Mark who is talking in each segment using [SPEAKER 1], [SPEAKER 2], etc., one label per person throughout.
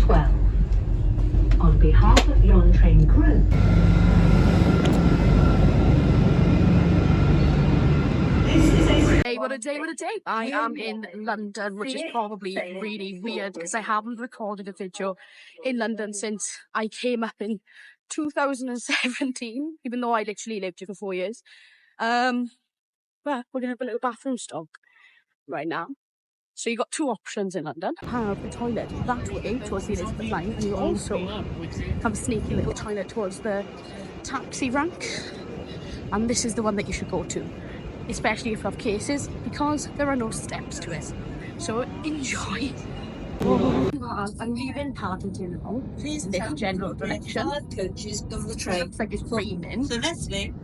[SPEAKER 1] 12. On behalf of the on-train crew.
[SPEAKER 2] Hey, what a day, what a day. I am in London, which is probably really weird because I haven't recorded a video in London since I came up in 2017, even though I literally lived here for 4 years. But we're going to have a little bathroom stop right now. So you got two options in London. Have a toilet that way towards the Elizabeth line, and you also have a sneaky little toilet towards the taxi rank. And this is the one that you should go to, especially if you have cases, because there are no steps to it. So enjoy. I'm leaving Paddington now. Please this general direction. Coaches of the train. Looks like it's raining,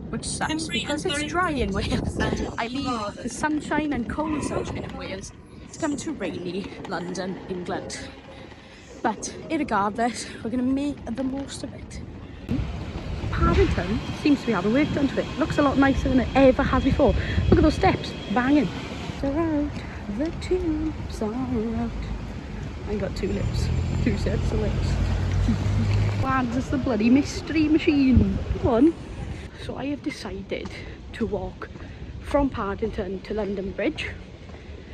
[SPEAKER 2] which sucks because it's dry in Wales. I leave the sunshine and cold sunshine in Wales to come to rainy London, England. But irregardless, we're going to make the most of it. Paddington seems to be having work done to it. Looks a lot nicer than it ever has before. Look at those steps, banging. They're out, the tulips are out. I got two sets of lips. Lads, it's the bloody mystery machine. Come on. So I have decided to walk from Paddington to London Bridge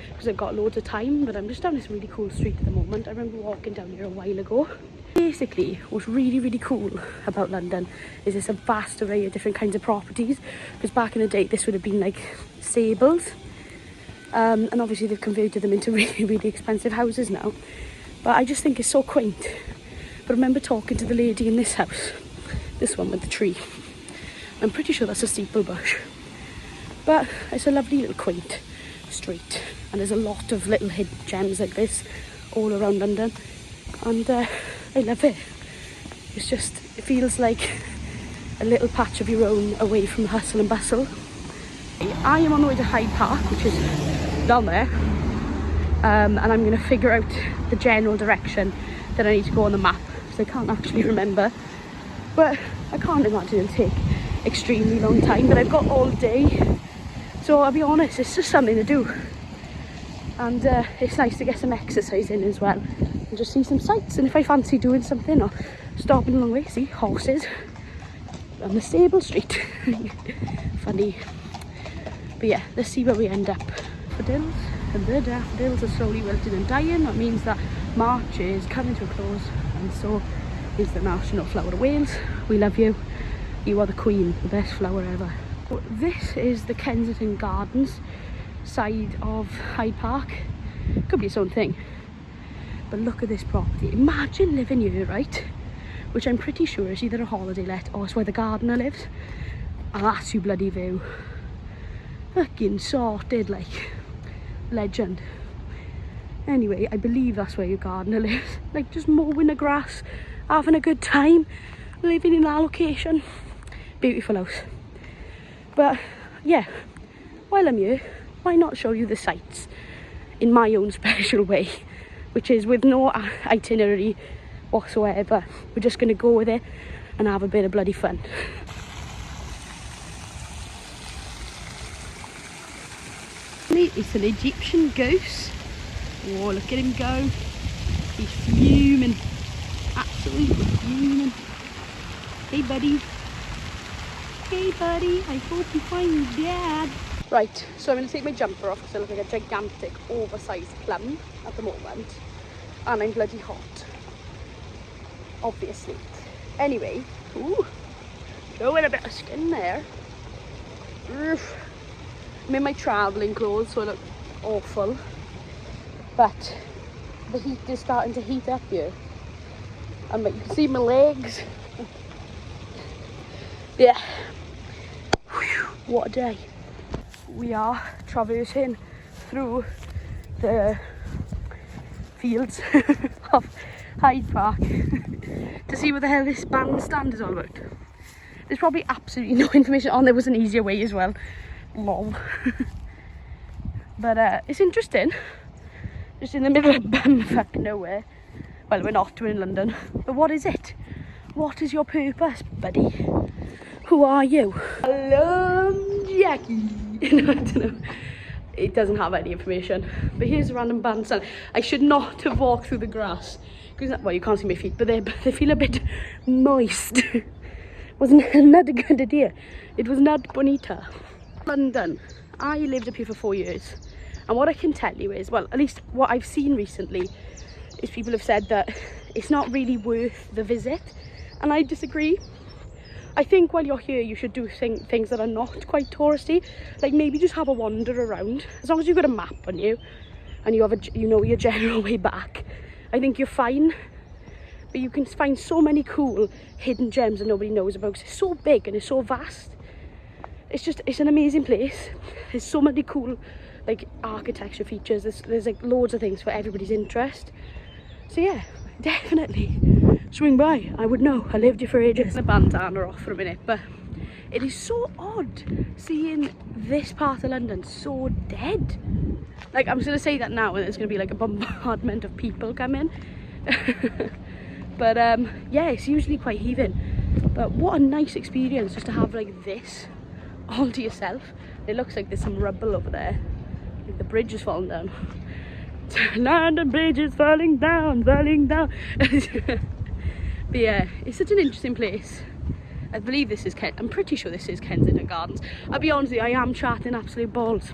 [SPEAKER 2] because I've got loads of time, but I'm just down this really cool street at the moment. I remember walking down here a while ago. Basically, what's really cool about London is there's a vast array of different kinds of properties, because back in the day this would have been like stables, and obviously they've converted them into really expensive houses now, but I just think it's so quaint. But I remember talking to the lady in this house, this one with the tree. I'm pretty sure that's a steeple bush, but it's a lovely little quaint street, and there's a lot of little hidden gems like this all around London, and I love it. It's just, it feels like a little patch of your own away from the hustle and bustle. I am on the way to Hyde Park, which is down there, and I'm going to figure out the general direction that I need to go on the map, because I can't actually remember, but I can't imagine it'll take extremely long time, but I've got all day, so I'll be honest, it's just something to do, and it's nice to get some exercise in as well and just see some sights. And if I fancy doing something or stopping along the way, see horses on the stable street. Funny. But yeah, let's see where we end up. Daffodils, and the daffodils are slowly wilting and dying. That means that March is coming to a close, and so is the national flower of Wales. We love you. You are the queen, the best flower ever. So this is the Kensington Gardens side of Hyde Park. Could be its own thing. But look at this property. Imagine living here, right? Which I'm pretty sure is either a holiday let or it's where the gardener lives. And that's your bloody view. Fucking sorted, like. Legend. Anyway, I believe that's where your gardener lives. Like, just mowing the grass, having a good time, living in that location. Beautiful house. But, yeah, while I'm here, why not show you the sights in my own special way, which is with no itinerary whatsoever. We're just going to go with it and have a bit of bloody fun. It's an Egyptian goose. Oh, look at him go. He's fuming. Absolutely fuming. Hey, buddy. Hey, buddy. I hope you find your dad. Right, so I'm going to take my jumper off because I look like a gigantic, oversized plum at the moment. And I'm bloody hot. Obviously. Anyway, ooh, showing a bit of skin there. Oof. I'm in my travelling clothes, so I look awful. But the heat is starting to heat up here. And you can see my legs. Yeah. Whew, what a day. We are traversing through the fields of Hyde Park to see what the hell this bandstand is all about. There's probably absolutely no information on. There was an easier way as well. Lol. But it's interesting. Just in the middle of bumfuck nowhere. Well, we're not, we're in London. But what is it? What is your purpose, buddy? Who are you? Hello, Jackie. No, I don't know. It doesn't have any information. But here's a random bandstand. I should not have walked through the grass well, you can't see my feet, but they feel a bit moist. Wasn't not a good idea. It was not bonita. London. I lived up here for 4 years, and what I can tell you is, well, at least what I've seen recently, is people have said that it's not really worth the visit, and I disagree. I think while you're here, you should do things that are not quite touristy, like maybe just have a wander around. As long as you've got a map on you, and you have you know your general way back, I think you're fine. But you can find so many cool hidden gems that nobody knows about, 'cause it's so big and it's so vast. It's an amazing place. There's so many cool like architecture features. There's like loads of things for everybody's interest. So yeah, definitely swing by. I would know. I lived here for ages. The bandana off for a minute, but it is so odd seeing this part of London so dead. Like, I'm just gonna say that now, and there's gonna be like a bombardment of people coming. But yeah, it's usually quite heaving. But what a nice experience just to have like this all to yourself. It looks like there's some rubble over there. Like the bridge is falling down. London Bridge is falling down, falling down. But yeah, it's such an interesting place. I believe this is I'm pretty sure this is Kensington Gardens. I'll be honest with you, I am chatting absolute balls.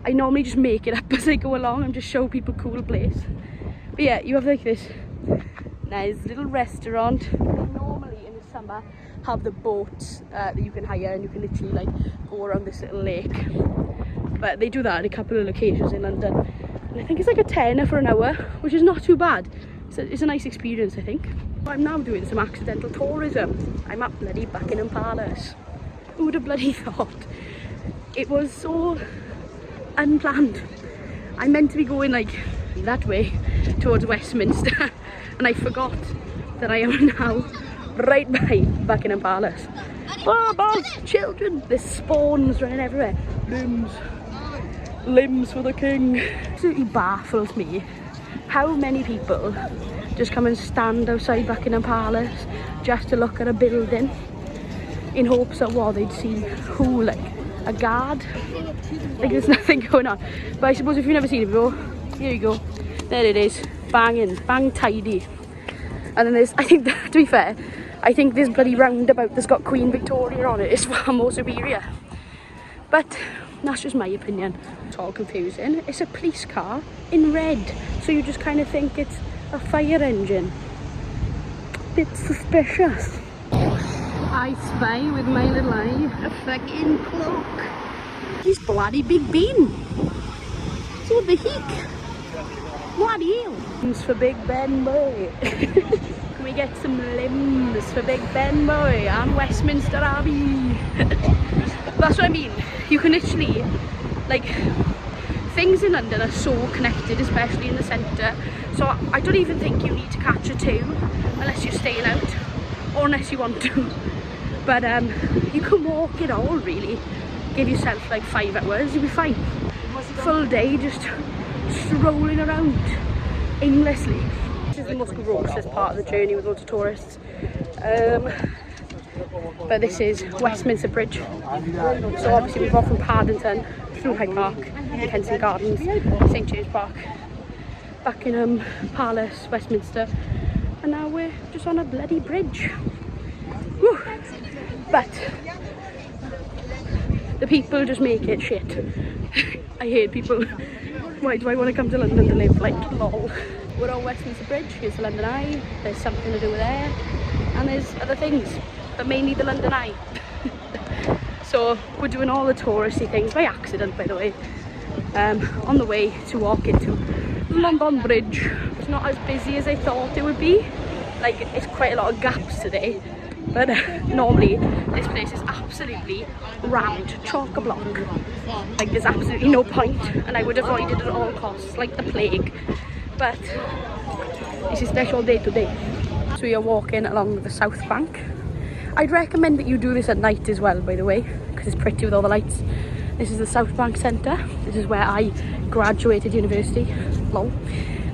[SPEAKER 2] I normally just make it up as I go along and just show people cool place. But yeah, you have like this nice little restaurant. Normally in the summer have the boats that you can hire, and you can literally like go around this little lake. But they do that at a couple of locations in London, and I think it's like a tenner for an hour, which is not too bad. It's a nice experience, I think. I'm now doing some accidental tourism. I'm at bloody Buckingham Palace. Who would have bloody thought? It was so unplanned. I meant to be going like that way towards Westminster, and I forgot that I am now right by Buckingham Palace. Oh, balls, children! There's spawns running everywhere. Limbs for the king. Absolutely baffles me how many people just come and stand outside Buckingham Palace just to look at a building in hopes that what they'd see who, like a guard. Like there's nothing going on. But I suppose if you've never seen it before, here you go. There it is. Banging, bang tidy. And then there's, I think, to be fair, I think this bloody roundabout that's got Queen Victoria on it is far more superior. But that's just my opinion. It's all confusing. It's a police car in red, so you just kind of think it's a fire engine. Bit suspicious. I spy with my little eye a fucking clock. He's bloody Big Ben. So the heck? Bloody hell. Limbs for Big Ben boy. Can we get some limbs for Big Ben boy and Westminster Abbey? That's what I mean. You can literally, like, things in London are so connected, especially in the centre. So I don't even think you need to catch a tube unless you're staying out, or unless you want to. But you can walk it all really. Give yourself like 5 hours, you'll be fine. Full day just strolling around aimlessly. This is the most grossest part of the journey with loads of tourists. But this is Westminster Bridge. So obviously we've gone from Paddington through Hyde Park, Kensington Gardens, St James Park, Buckingham Palace, Westminster, and now we're just on a bloody bridge. Whew. But the people just make it shit. I hate people. Why do I want to come to London to live? Like, lol. We're on Westminster Bridge. Here's the London Eye. There's something to do there, and there's other things, but mainly the London Eye. So we're doing all the touristy things by accident, by the way, on the way to walk into London Bridge. It's not as busy as I thought it would be. Like, it's quite a lot of gaps today, but normally this place is absolutely rammed, chock-a-block. Like, there's absolutely no point, and I would avoid it at all costs, like the plague. But it's a special day today. So we are walking along the south bank. I'd recommend that you do this at night as well, by the way, because it's pretty with all the lights. This is the South Bank Centre. This is where I graduated university, lol.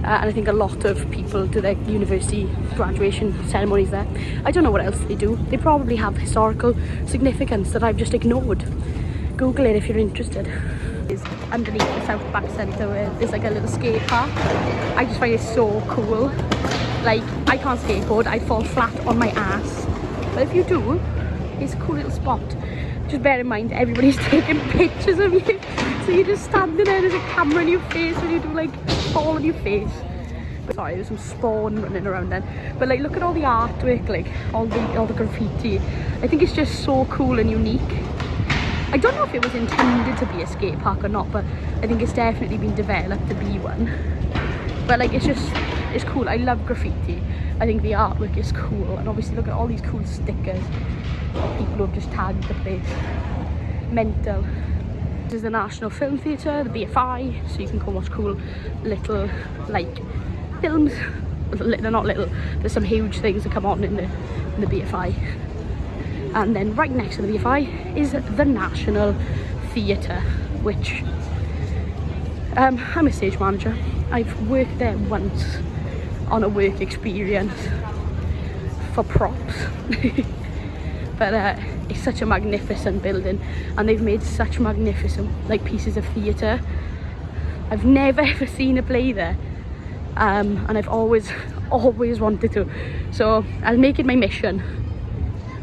[SPEAKER 2] And I think a lot of people do their university graduation ceremonies there. I don't know what else they do. They probably have historical significance that I've just ignored. Google it if you're interested. It's underneath the South Bank Centre where there's like a little skate park. I just find it so cool. Like, I can't skateboard, I'd fall flat on my ass. But if you do, it's a cool little spot. Just bear in mind, everybody's taking pictures of you. So you're just standing there, there's a camera in your face when you do like fall on your face. But sorry, there's some spawn running around then. But like, look at all the artwork, like all the graffiti. I think it's just so cool and unique. I don't know if it was intended to be a skate park or not, but I think it's definitely been developed to be one. But like, it's cool. I love graffiti. I think the artwork is cool, and obviously look at all these cool stickers of people who have just tagged the place. Mental. This is the National Film Theatre, the BFI, so you can go watch cool little like films. They're not little, there's some huge things that come on in the BFI. And then right next to the BFI is the National Theatre, which I'm a stage manager. I've worked there once on a work experience for props. But it's such a magnificent building, and they've made such magnificent like pieces of theatre. I've never ever seen a play there, and I've always wanted to, so I'll make it my mission.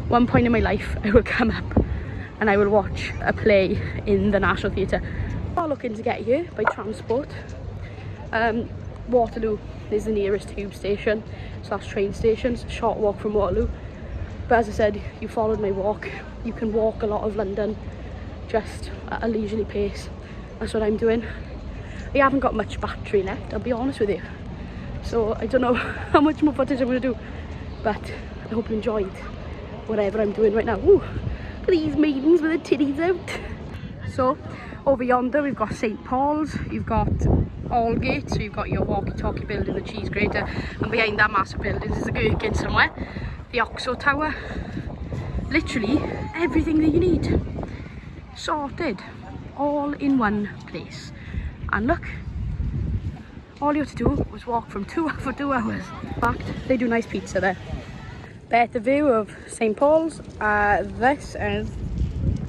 [SPEAKER 2] One point in my life I will come up and I will watch a play in the National Theatre. I'm looking to get here by transport. Waterloo is the nearest tube station / train station. It's a short walk from Waterloo. But as I said, you followed my walk. You can walk a lot of London just at a leisurely pace. That's what I'm doing. I haven't got much battery left, I'll be honest with you. So I don't know how much more footage I'm going to do. But I hope you enjoyed whatever I'm doing right now. Ooh, look at these maidens with their titties out. So over yonder we've got St. Paul's, you've got Aldgate, so you've got your walkie-talkie building, the cheese grater, and behind that massive building is the Gherkin somewhere. The Oxo Tower. Literally everything that you need. Sorted. All in one place. And look, all you had to do was walk for 2 hours. In fact, they do nice pizza there. Better view of St. Paul's. This is,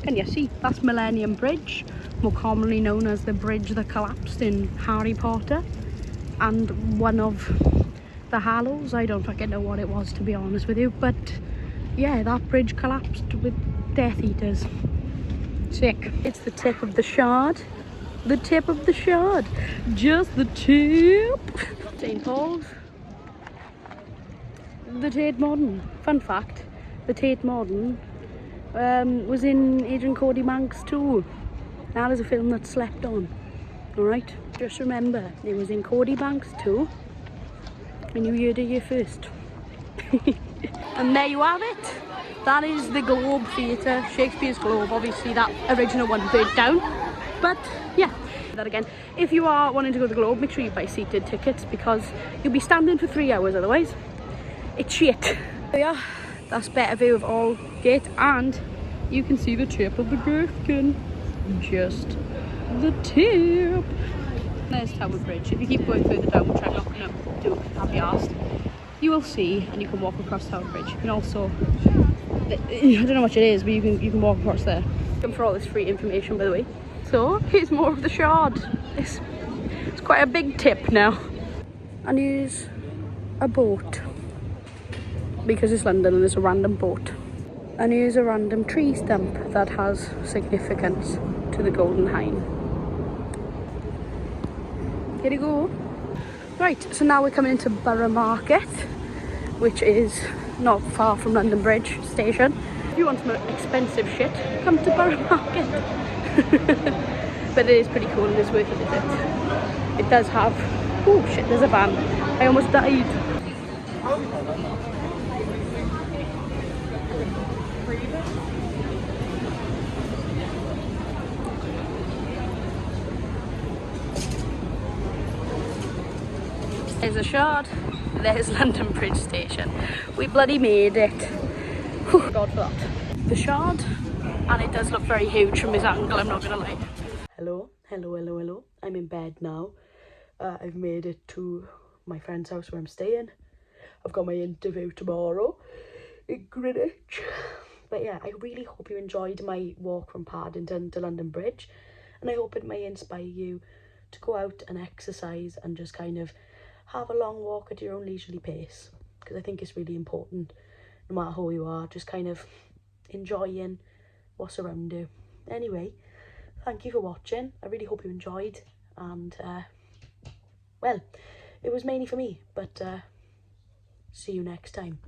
[SPEAKER 2] can you see? That's Millennium Bridge, more commonly known as the bridge that collapsed in Harry Potter, and one of the Hallows. I don't fucking know what it was, to be honest with you, but yeah, that bridge collapsed with Death Eaters. Sick. It's the tip of the Shard. The tip of the Shard. Just the tip. St. Paul's. The Tate Modern. Fun fact, the Tate Modern was in Adrian Cody Manx too. That is a film that slept on. Alright, just remember, it was in Cody Banks too, and you heard it here first. And there you have it. That is the Globe Theatre, Shakespeare's Globe. Obviously that original one burnt down, but yeah, that again. If you are wanting to go to the Globe, make sure you buy seated tickets, because you'll be standing for 3 hours otherwise. It's shit. So yeah, that's better view of Aldgate, and you can see the tip of the Gherkin. Just the tip. There's Tower Bridge. If you keep going further down, which I'm not going to do, I'll be asked, you will see, and you can walk across Tower Bridge. You can also, I don't know what it is, but you can walk across there. And for all this free information, by the way. So here's more of the Shard. It's quite a big tip now. And here's a boat, because it's London and there's a random boat. And here's a random tree stump that has significance to the Golden Hind. Here you go. Right, so now we're coming into Borough Market, which is not far from London Bridge Station. If you want some expensive shit, come to Borough Market. But it is pretty cool and it's worth a visit. It does have, oh shit, there's a van. I almost died. There's a Shard, there's London Bridge Station. We bloody made it. Whew, God for that. The Shard, and it does look very huge from this angle, I'm not gonna lie. Hello. I'm in bed now. I've made it to my friend's house where I'm staying. I've got my interview tomorrow in Greenwich. But yeah, I really hope you enjoyed my walk from Paddington to London Bridge, and I hope it may inspire you to go out and exercise and just kind of
[SPEAKER 3] have a long walk at your own leisurely pace, because I think it's really important, no matter who you are, just kind of enjoying what's around you. Anyway, thank you for watching. I really hope you enjoyed, and well, it was mainly for me, but see you next time.